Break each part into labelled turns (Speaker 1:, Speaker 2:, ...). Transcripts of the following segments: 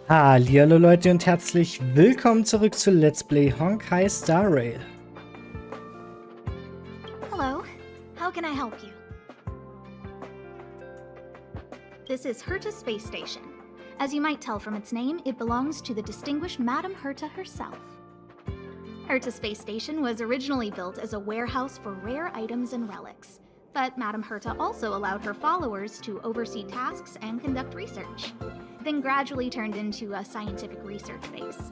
Speaker 1: Hallihallo Leute und herzlich willkommen zurück zu Let's Play Honkai Star Rail.
Speaker 2: Hello, how can I help you? This is Herta Space Station. As you might tell from its name, it belongs to the distinguished Madame Herta herself. Herta Space Station was originally built as a warehouse for rare items and relics, but Madame Herta also allowed her followers to oversee tasks and conduct research, then gradually turned into a scientific research base.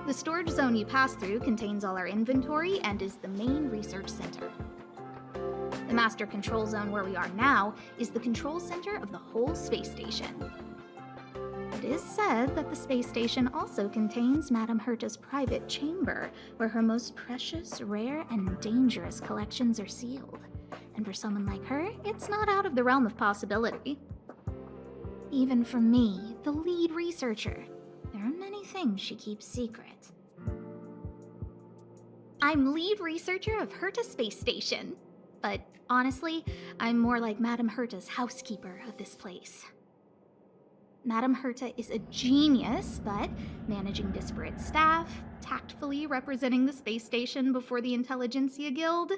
Speaker 2: The storage zone you pass through contains all our inventory and is the main research center. The master control zone where we are now is the control center of the whole space station. It is said that the space station also contains Madame Herta's private chamber, where her most precious, rare, and dangerous collections are sealed. And for someone like her, it's not out of the realm of possibility. Even for me, the lead researcher, there are many things she keeps secret. I'm lead researcher of Herta Space Station, but honestly, I'm more like Madame Herta's housekeeper of this place. Madame Herta is a genius, but managing disparate staff, tactfully representing the space station before the Intelligentsia Guild,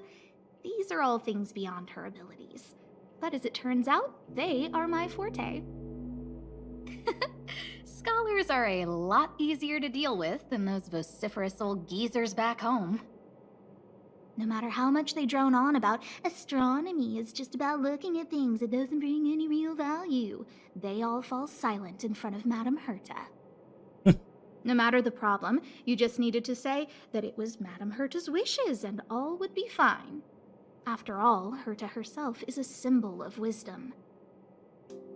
Speaker 2: these are all things beyond her abilities. But as it turns out, they are my forte. Scholars are a lot easier to deal with than those vociferous old geezers back home. No matter how much they drone on about astronomy is just about looking at things that doesn't bring any real value, they all fall silent in front of Madame Herta. No matter the problem, you just needed to say that it was Madame Herta's wishes and all would be fine. After all, Herta herself is a symbol of wisdom.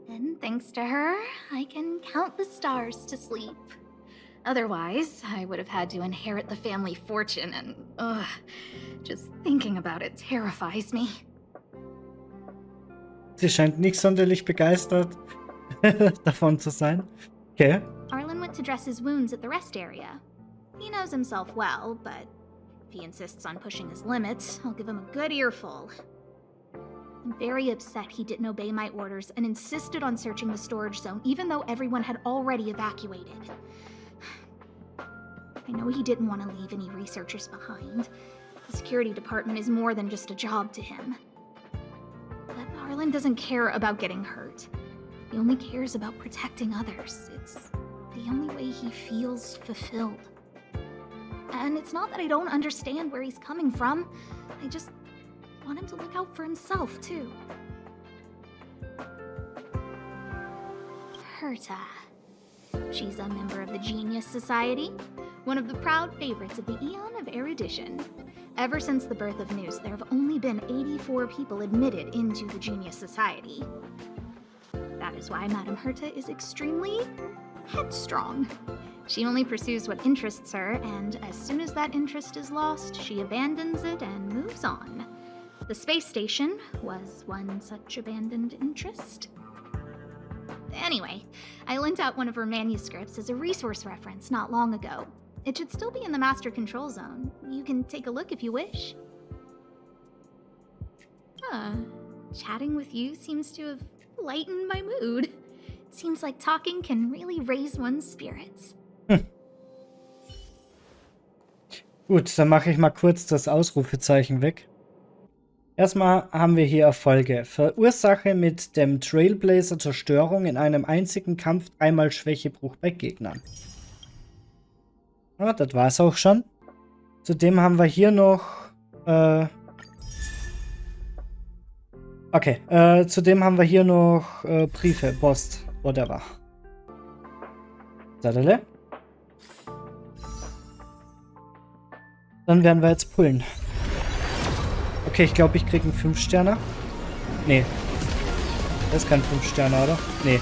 Speaker 2: And thanks to her, I can count the stars to sleep. Otherwise, I would have had to inherit the family fortune and, just thinking about it terrifies me.
Speaker 1: Sie scheint nicht sonderlich begeistert davon zu sein. Okay.
Speaker 2: Arlen went to dress his wounds at the rest area. He knows himself well, but if he insists on pushing his limits, I'll give him a good earful. I'm very upset he didn't obey my orders and insisted on searching the storage zone, even though everyone had already evacuated. I know he didn't want to leave any researchers behind. The security department is more than just a job to him. But Arlen doesn't care about getting hurt. He only cares about protecting others. It's the only way he feels fulfilled. And it's not that I don't understand where he's coming from. I just want him to look out for himself, too. Herta. She's a member of the Genius Society, one of the proud favorites of the Eon of Erudition. Ever since the birth of News, there have only been 84 people admitted into the Genius Society. That is why Madame Herta is extremely headstrong. She only pursues what interests her, and as soon as that interest is lost, she abandons it and moves on. The space station was one such abandoned interest. Anyway, I lent out one of her manuscripts as a resource reference not long ago. It should still be in the master control zone. You can take a look if you wish. Chatting with you seems to have lightened my mood. It seems like talking can really raise one's spirits.
Speaker 1: Gut, dann mache ich mal kurz das Ausrufezeichen weg. Erstmal haben wir hier Erfolge. Verursache mit dem Trailblazer Zerstörung in einem einzigen Kampf 3-mal Schwächebruch bei Gegnern. Ja, das war's auch schon. Zudem haben wir hier noch zudem haben wir hier noch Briefe, Post, whatever. Sadele. Dann werden wir jetzt pullen. Okay, ich glaube, ich kriege einen 5-Sterner. Nee. Das ist kein 5-Sterner, oder? Nee.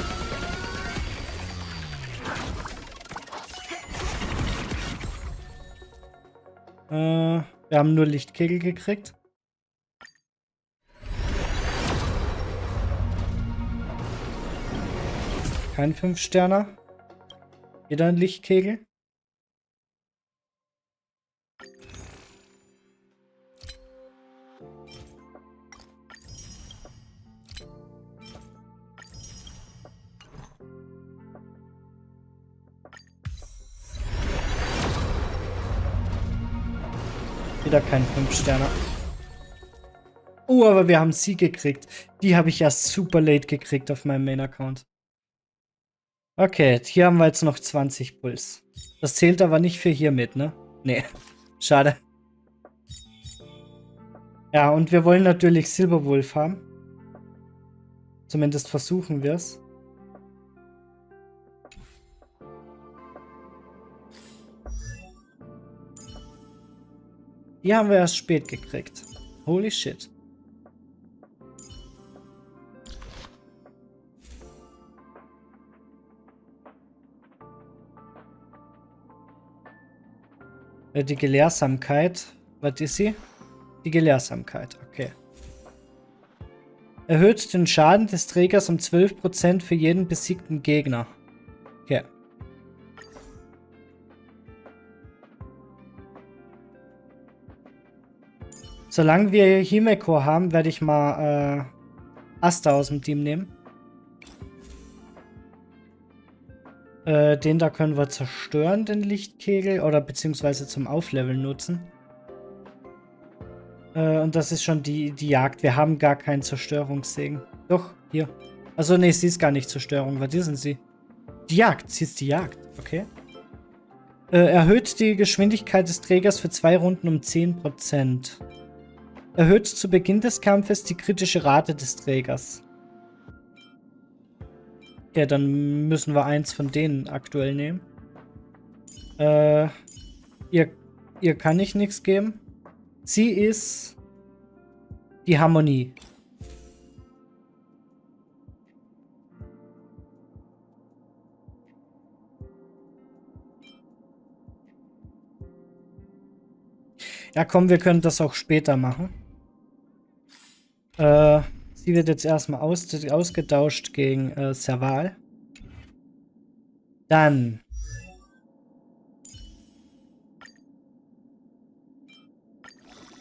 Speaker 1: Wir haben nur Lichtkegel gekriegt. Kein 5-Sterner. Wieder ein Lichtkegel. Wieder kein 5-Sterner. Oh, aber wir haben sie gekriegt. Die habe ich erst super late gekriegt auf meinem Main-Account. Okay, hier haben wir jetzt noch 20 Puls. Das zählt aber nicht für hier mit, ne? Nee, schade. Ja, und wir wollen natürlich Silberwolf haben. Zumindest versuchen wir es. Die haben wir erst spät gekriegt. Holy shit. Die Gelehrsamkeit. Was ist sie? Die Gelehrsamkeit, okay. Erhöht den Schaden des Trägers um 12% für jeden besiegten Gegner. Okay. Solange wir Himeko haben, werde ich mal hast aus dem Team nehmen. Den da können wir zerstören, den Lichtkegel, oder beziehungsweise zum Aufleveln nutzen. Und das ist schon die Jagd. Wir haben gar keinen Zerstörungssegen. Doch, hier. Also nee, sie ist gar nicht Zerstörung. Was ist denn sie? Die Jagd. Sie ist die Jagd. Okay. Erhöht die Geschwindigkeit des Trägers für 2 Runden um 10%. Erhöht zu Beginn des Kampfes die kritische Rate des Trägers. Okay, dann müssen wir eins von denen aktuell nehmen. Ihr kann ich nichts geben. Sie ist die Harmonie. Ja, komm, wir können das auch später machen. Sie wird jetzt erstmal ausgetauscht gegen Serval. Dann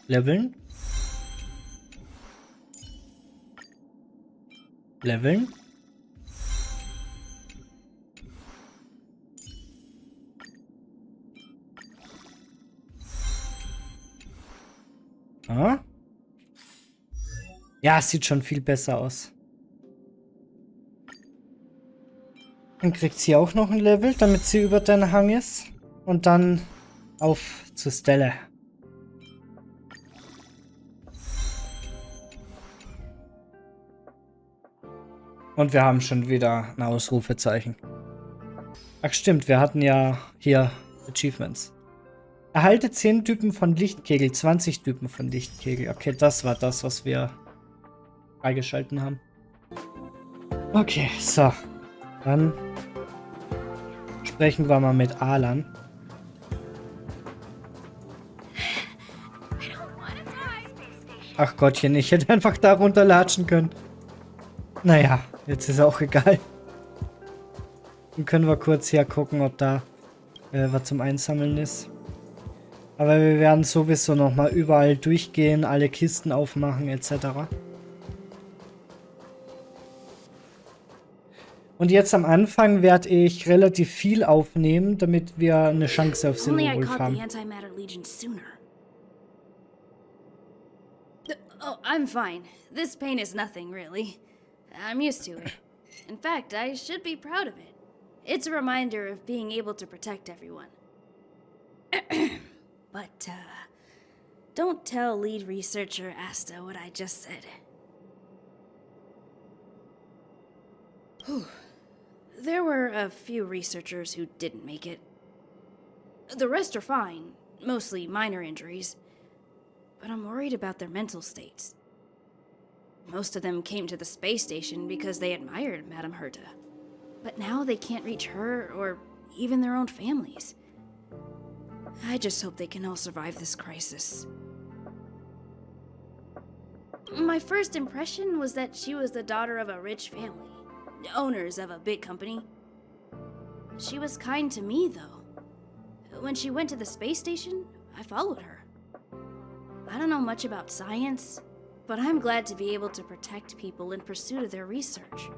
Speaker 1: leveln. Leveln. Ah. Ja, es sieht schon viel besser aus. Dann kriegt sie auch noch ein Level, damit sie über den Hang ist. Und dann auf zu Stelle. Und wir haben schon wieder ein Ausrufezeichen. Ach stimmt, wir hatten ja hier Achievements. Erhalte 10 Typen von Lichtkegel, 20 Typen von Lichtkegel. Okay, das war das, was wir freigeschalten haben. Okay, so. Dann sprechen wir mal mit Alan. Ach Gottchen, ich hätte einfach da runterlatschen können. Naja, jetzt ist auch egal. Dann können wir kurz hier gucken, ob da was zum Einsammeln ist. Aber wir werden sowieso nochmal überall durchgehen, alle Kisten aufmachen etc. Und jetzt am Anfang werde ich relativ viel aufnehmen, damit wir eine Chance auf Silberwolf haben.
Speaker 3: Oh, I'm fine. This pain is nothing, really. I'm used to it. In fact, I should be proud of it. It's a reminder of being able to protect everyone. But, don't tell lead researcher Asta what I just said. Whew. There were a few researchers who didn't make it. The rest are fine, mostly minor injuries. But I'm worried about their mental states. Most of them came to the space station because they admired Madame Herta. But now they can't reach her or even their own families. I just hope they can all survive this crisis. My first impression was that she was the daughter of a rich family, owners of a big company. She was kind to me, though. When she went to the space station, I followed her. I don't know much about science, but I'm glad to be able to protect people in pursuit of their research.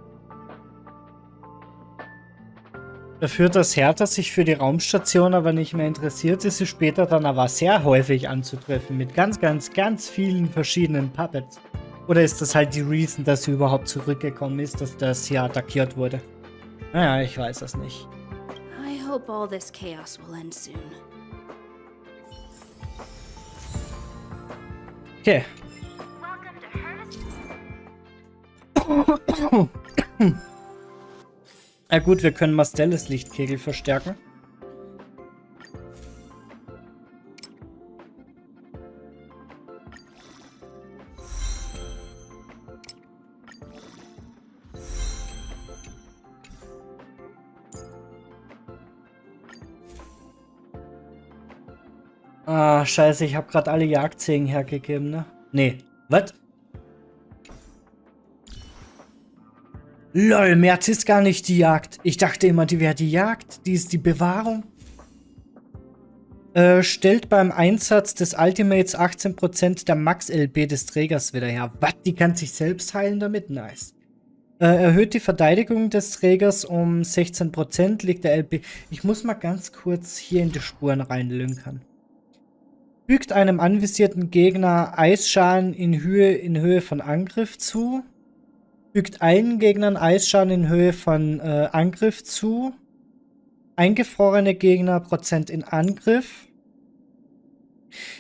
Speaker 1: Dafür, dass Hertha sich für die Raumstation aber nicht mehr interessiert, ist sie später dann aber sehr häufig anzutreffen mit ganz vielen verschiedenen Puppets. Oder ist das halt die Reason, dass sie überhaupt zurückgekommen ist, dass das hier attackiert wurde? Naja, ich weiß es nicht.
Speaker 3: I hope all this chaos will end soon.
Speaker 1: Okay. Ja gut, wir können Mastelles Lichtkegel verstärken. Ah, scheiße, ich habe gerade alle Jagdsägen hergegeben, ne? Nee. Was? Lol, März ist gar nicht die Jagd. Ich dachte immer, die wäre die Jagd. Die ist die Bewahrung. Stellt beim Einsatz des Ultimates 18% der Max-LB des Trägers wieder her. Was? Die kann sich selbst heilen damit? Nice. Erhöht die Verteidigung des Trägers um 16%, liegt der LB... Ich muss mal ganz kurz hier in die Spuren reinlünkern. Fügt einem anvisierten Gegner Eisschaden in Höhe von Angriff zu. Fügt allen Gegnern Eisschaden in Höhe von Angriff zu. Eingefrorene Gegner Prozent in Angriff.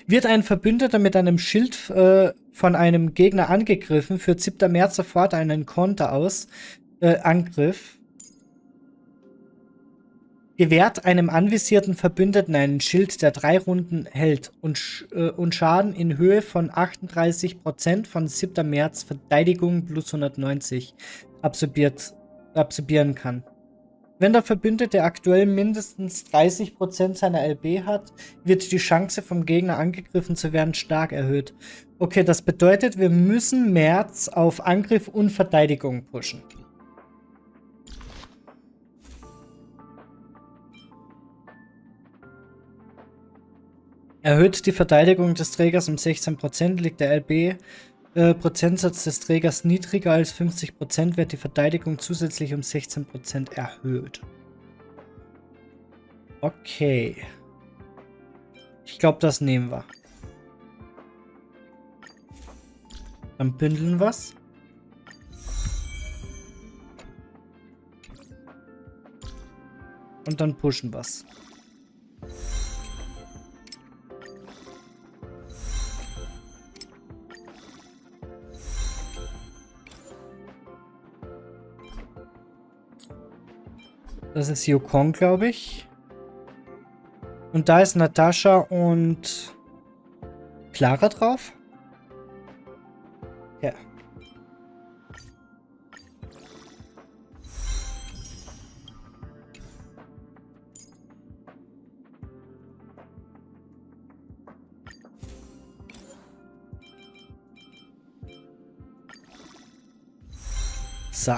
Speaker 1: Wird ein Verbündeter mit einem Schild von einem Gegner angegriffen, führt 7. März sofort einen Konter aus. Angriff. Gewährt einem anvisierten Verbündeten einen Schild, der 3 Runden hält und Schaden in Höhe von 38% von 7. März Verteidigung plus 190 absorbieren kann. Wenn der Verbündete aktuell mindestens 30% seiner LB hat, wird die Chance vom Gegner angegriffen zu werden stark erhöht. Okay, das bedeutet, wir müssen März auf Angriff und Verteidigung pushen. Erhöht die Verteidigung des Trägers um 16%, liegt der LB-Prozentsatz des Trägers niedriger als 50%, wird die Verteidigung zusätzlich um 16% erhöht. Okay. Ich glaube, das nehmen wir. Dann bündeln wir's. Und dann pushen wir's. Das ist Yukon, glaube ich. Und da ist Natascha und Clara drauf. Ja. So.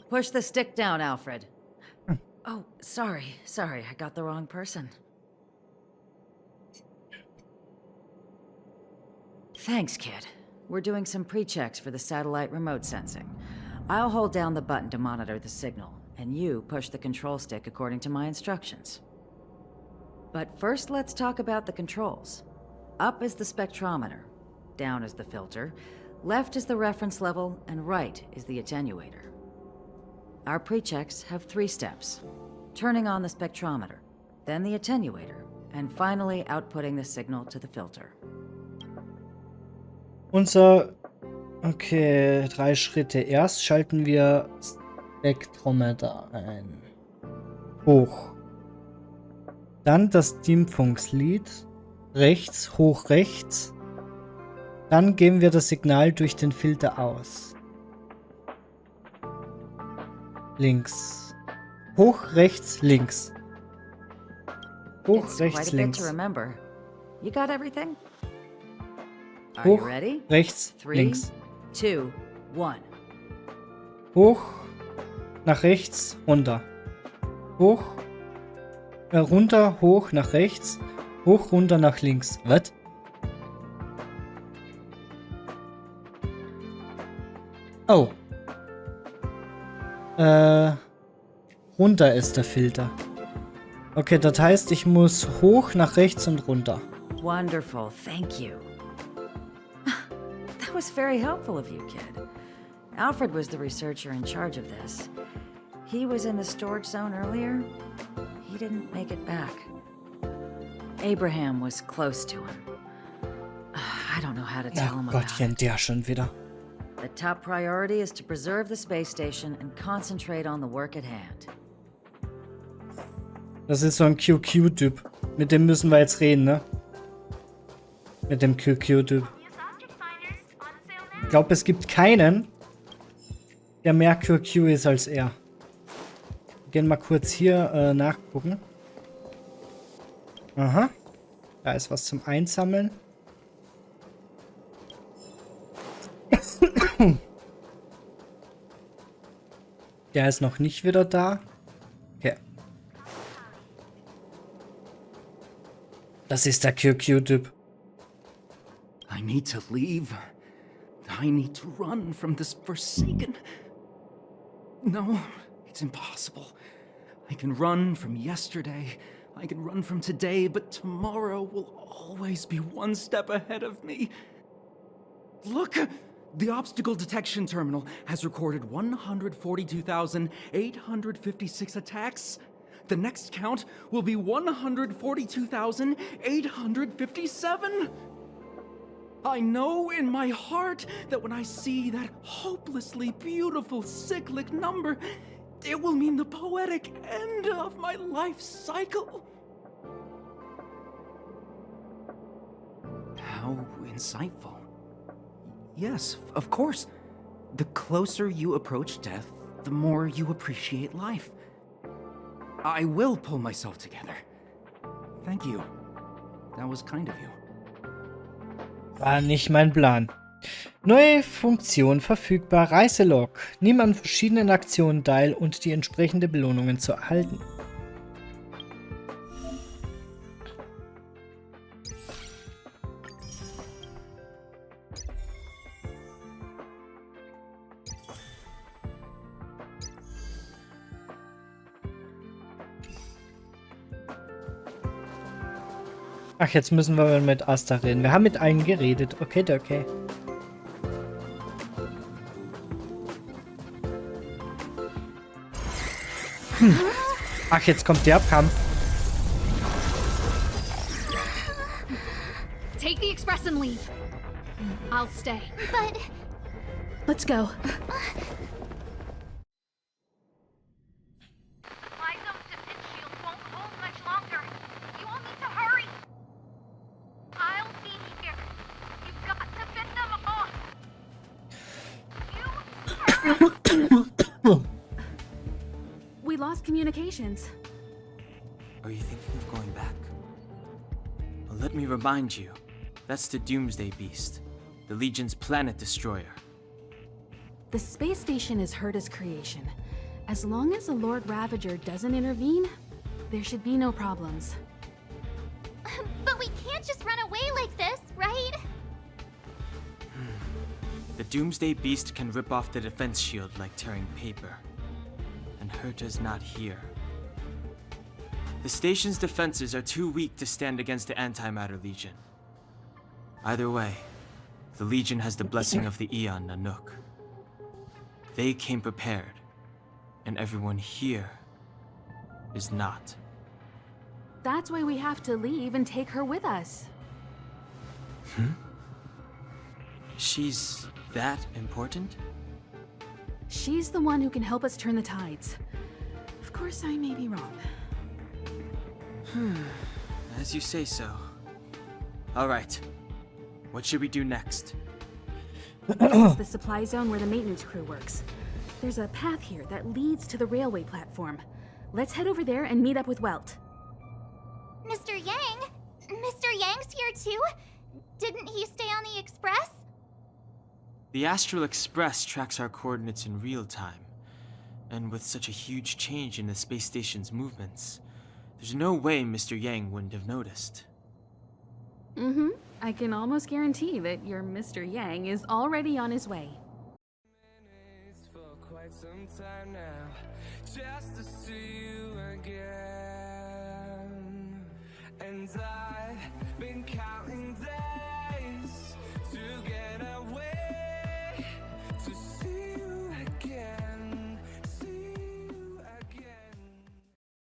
Speaker 4: Push the stick down, Alfred. Oh, sorry. I got the wrong person. Thanks, kid. We're doing some pre-checks for the satellite remote sensing. I'll hold down the button to monitor the signal, and you push the control stick according to my instructions. But first, let's talk about the controls. Up is the spectrometer, down is the filter, left is the reference level, and right is the attenuator. Our pre-checks have 3 steps. Turning on the spectrometer, then the attenuator, and finally outputting the signal to the filter.
Speaker 1: Okay, 3 Schritte. Erst schalten wir Spektrometer ein. Hoch. Dann das Dimpfungslied. Rechts, hoch, rechts. Dann geben wir das Signal durch den Filter aus. Links. Hoch, rechts, links. Hoch, rechts, links.
Speaker 4: You got everything? Are
Speaker 1: Hoch,
Speaker 4: you ready?
Speaker 1: rechts,
Speaker 4: 3,
Speaker 1: links.
Speaker 4: 2, 1.
Speaker 1: Hoch, nach rechts, runter. Hoch, Runter, hoch, nach rechts. Hoch, runter, nach links. Was? Oh. Runter ist der Filter. Okay, das heißt, ich muss hoch, nach rechts und runter.
Speaker 4: Wonderful, thank you. That was very helpful of you, kid. Alfred was the researcher in charge of this. He was in the storage zone earlier. He didn't make it back. Abraham was close to him. I don't know how to tell him about
Speaker 1: Gottchen,
Speaker 4: it.
Speaker 1: der schon wieder.
Speaker 4: The top priority is to preserve the space station and concentrate on the work at hand.
Speaker 1: Das ist so ein QQ-Typ. Mit dem müssen wir jetzt reden, ne? Mit dem QQ-Typ. Ich glaube, es gibt keinen, der mehr QQ ist als er. Wir gehen mal kurz hier nachgucken. Aha. Da ist was zum Einsammeln. Der ist noch nicht wieder da. Okay. Das ist der QQ-Typ.
Speaker 5: I need to leave. I need to run from this forsaken... No, it's impossible. I can run from yesterday. I can run from today, but tomorrow will always be one step ahead of me. Look! The obstacle detection terminal has recorded 142,856 attacks. The next count will be 142,857. I know in my heart that when I see that hopelessly beautiful cyclic number, it will mean the poetic end of my life cycle. How insightful. Yes, of course. The closer you approach death, the more you appreciate life. I will pull myself together. Thank you. That was kind of you.
Speaker 1: War nicht mein Plan. Neue Funktion verfügbar. Reiselog. Nimm an verschiedenen Aktionen teil und die entsprechende Belohnungen zu erhalten. Ach, jetzt müssen wir mit Asta reden. Wir haben mit einem geredet. Okay, okay. Ach, jetzt kommt der Kampf.
Speaker 2: Take the express and leave. I'll stay. But
Speaker 3: Let's go.
Speaker 6: We lost communications.
Speaker 7: Are you thinking of going back? Well, let me remind you, that's the Doomsday Beast, the Legion's planet destroyer.
Speaker 6: The space station is Herta's creation. As long as the Lord Ravager doesn't intervene, there should be no problems.
Speaker 2: But we can't just run away like this, right?
Speaker 7: The Doomsday Beast can rip off the defense shield like tearing paper. And Herta's not here. The station's defenses are too weak to stand against the Antimatter Legion. Either way, the Legion has the blessing of the Aeon Nanook. They came prepared, and everyone here is not.
Speaker 6: That's why we have to leave and take her with us.
Speaker 7: She's that important?
Speaker 6: She's the one who can help us turn the tides. Of course, I may be wrong.
Speaker 7: As you say so. Alright. What should we do next?
Speaker 6: This is the supply zone where the maintenance crew works. There's a path here that leads to the railway platform. Let's head over there and meet up with Welt.
Speaker 2: Mr. Yang? Mr. Yang's here too? Didn't he stay on the express?
Speaker 7: The Astral Express tracks our coordinates in real time. And with such a huge change in the space station's movements, There's no way Mr. Yang wouldn't have noticed.
Speaker 6: Mm-hmm. I can almost guarantee that your Mr. Yang is already on his way.
Speaker 8: For quite some time now, just to see you again.